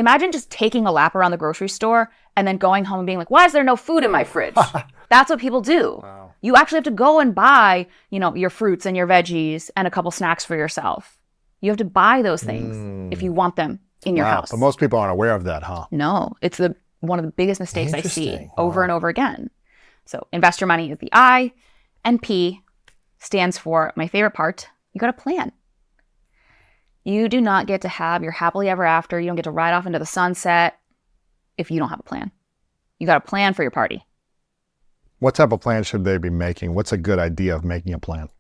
Imagine just taking a lap around the grocery store and then going home and being like, why is there no food in my fridge? That's what people do. Wow. You actually have to go and buy, your fruits and your veggies and a couple snacks for yourself. You have to buy those things if you want them in your house. But most people aren't aware of that, huh? No, it's one of the biggest mistakes I see Interesting. over and over again. So invest your money is the I, and P stands for my favorite part. You got to plan. You do not get to have your happily ever after. You don't get to ride off into the sunset if you don't have a plan. You got to plan for your party. What type of plan should they be making? What's a good idea of making a plan?